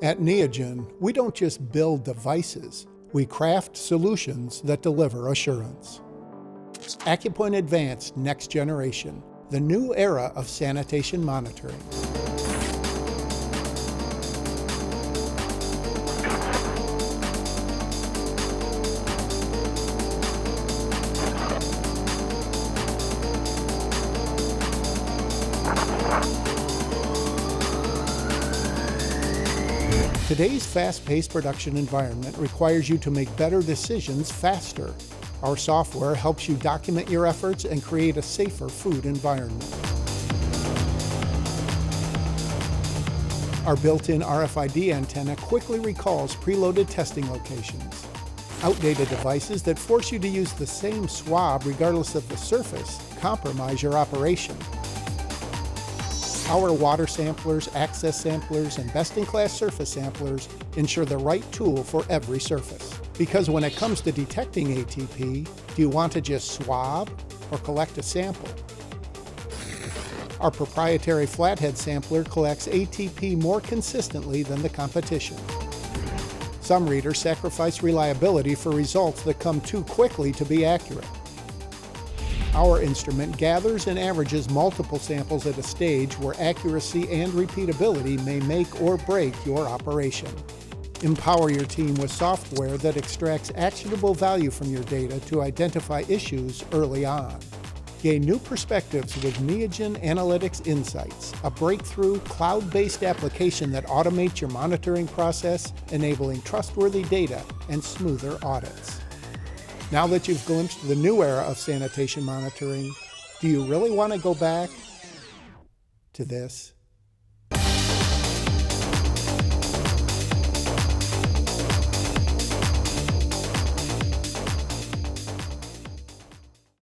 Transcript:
At Neogen, we don't just build devices, we craft solutions that deliver assurance. AccuPoint Advanced Next Generation, the new era of sanitation monitoring. Today's fast-paced production environment requires you to make better decisions faster. Our software helps you document your efforts and create a safer food environment. Our built-in RFID antenna quickly recalls preloaded testing locations. Outdated devices that force you to use the same swab regardless of the surface compromise your operation. Our water samplers, access samplers, and best-in-class surface samplers ensure the right tool for every surface. Because when it comes to detecting ATP, do you want to just swab or collect a sample? Our proprietary flathead sampler collects ATP more consistently than the competition. Some readers sacrifice reliability for results that come too quickly to be accurate. Our instrument gathers and averages multiple samples at a stage where accuracy and repeatability may make or break your operation. Empower your team with software that extracts actionable value from your data to identify issues early on. Gain new perspectives with Neogen Analytics Insights, a breakthrough cloud-based application that automates your monitoring process, enabling trustworthy data and smoother audits. Now that you've glimpsed the new era of sanitation monitoring, do you really want to go back to this?